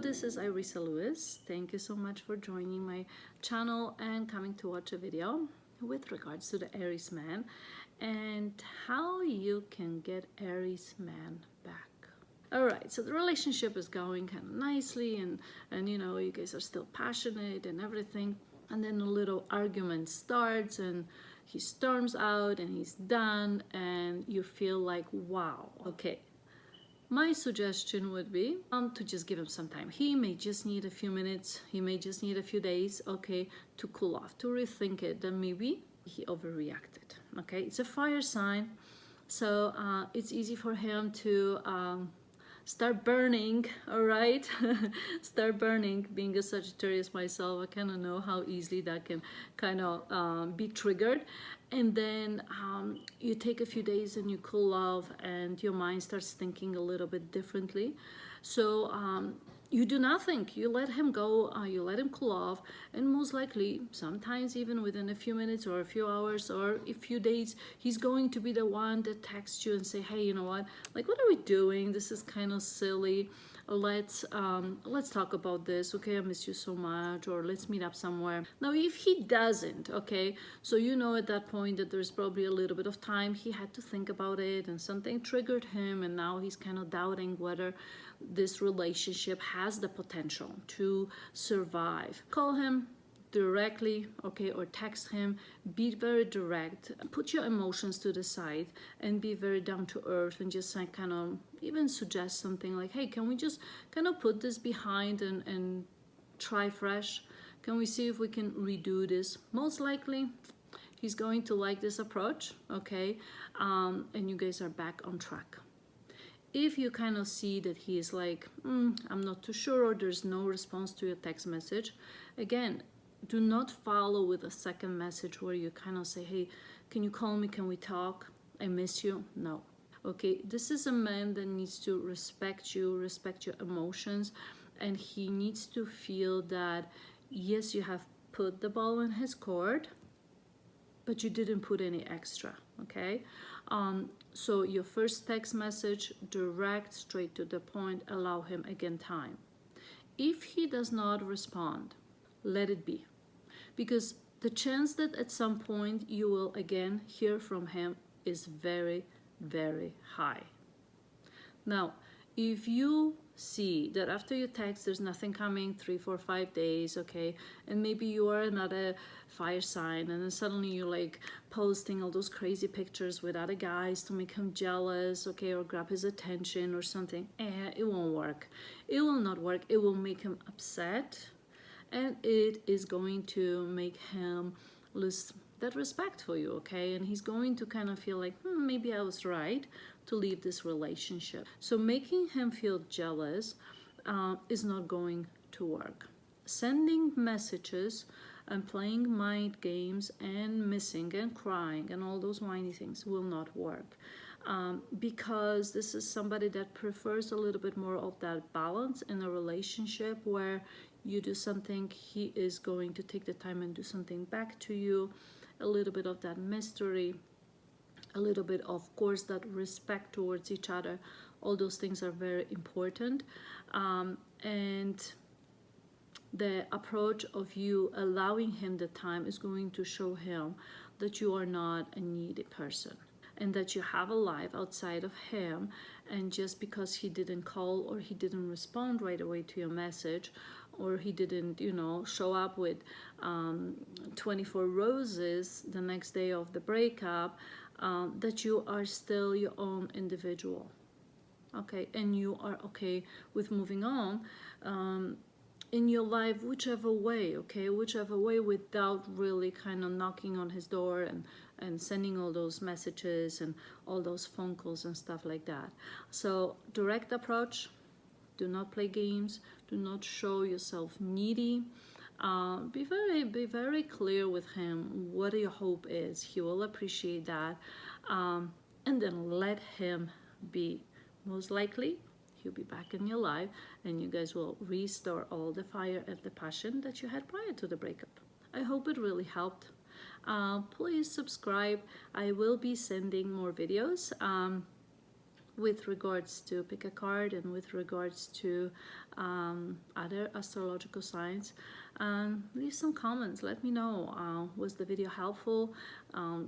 this is Airisa Louise. Thank you so much for joining my channel and coming to watch a video with regards to the Aries man and how you can get Aries man back. Alright, so the relationship is going kind of nicely and you know, you guys are still passionate and everything, and then a little argument starts and he storms out and he's done and you feel like, wow, okay. My suggestion would be to just give him some time. He may just need a few minutes, he may just need a few days, okay, to cool off, to rethink it, that maybe he overreacted, okay? It's a fire sign, so it's easy for him to start burning, all right? Start burning. Being a Sagittarius myself, I kind of know how easily that can kind of be triggered. And then you take a few days and you cool off and your mind starts thinking a little bit differently. So you do nothing. You let him go, you let him cool off, and most likely, sometimes even within a few minutes or a few hours or a few days, he's going to be the one that texts you and say, hey, you know what, like, what are we doing? This is kind of silly. Let's talk about this, okay? I miss you so much, or let's meet up somewhere. Now, if he doesn't, okay, so you know at that point that there's probably a little bit of time he had to think about it and something triggered him, and now he's kind of doubting whether this relationship has the potential to survive. Call him directly, okay, or text him. Be very direct, put your emotions to the side and be very down to earth, and just like kind of even suggest something like, hey, can we just kind of put this behind and try fresh? Can we see if we can redo this? Most likely he's going to like this approach, okay, and you guys are back on track. If you kind of see that he is like, I'm not too sure, or there's no response to your text message, again, do not follow with a second message where you kind of say, hey, can you call me? Can we talk? I miss you. No. Okay, this is a man that needs to respect you, respect your emotions, and he needs to feel that, yes, you have put the ball in his court, but you didn't put any extra, okay? So your first text message, direct, straight to the point, allow him again time. If he does not respond, let it be, because the chance that at some point you will again hear from him is very, very high. Now, if you see that after you text there's nothing coming, 3, 4, 5 days, okay, and maybe you are another fire sign and then suddenly you're like posting all those crazy pictures with other guys to make him jealous, okay, or grab his attention or something, it won't work. It will not work. It will make him upset, and it is going to make him lose that respect for you, okay? And he's going to kind of feel like, maybe I was right to leave this relationship. So making him feel jealous is not going to work. Sending messages and playing mind games and missing and crying and all those whiny things will not work, because this is somebody that prefers a little bit more of that balance in a relationship where you do something, he is going to take the time and do something back to you. A little bit of that mystery, a little bit, of course, that respect towards each other. All those things are very important. And the approach of you allowing him the time is going to show him that you are not a needy person and that you have a life outside of him. And just because he didn't call or he didn't respond right away to your message, or he didn't, you know, show up with 24 roses the next day of the breakup, that you are still your own individual, okay, and you are okay with moving on in your life, whichever way, okay, whichever way, without really kind of knocking on his door and sending all those messages and all those phone calls and stuff like that. So direct approach. Do not play games. Do not show yourself needy. Be very clear with him what your hope is. He will appreciate that. And then let him be. Most likely, he'll be back in your life and you guys will restore all the fire and the passion that you had prior to the breakup. I hope it really helped. Please subscribe. I will be sending more videos. with regards to pick a card and with regards to other astrological signs. Leave some comments. Let me know, was the video helpful?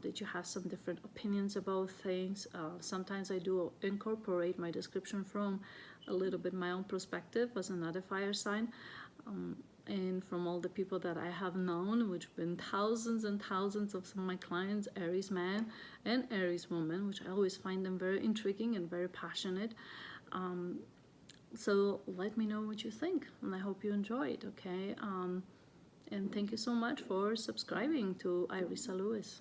Did you have some different opinions about things? Sometimes I do incorporate my description from a little bit my own perspective as another fire sign, and from all the people that I have known, which have been thousands and thousands of some of my clients, Aries man and Aries woman, which I always find them very intriguing and very passionate. So let me know what you think, and I hope you enjoyed. Okay, and thank you so much for subscribing to Airisa Louise.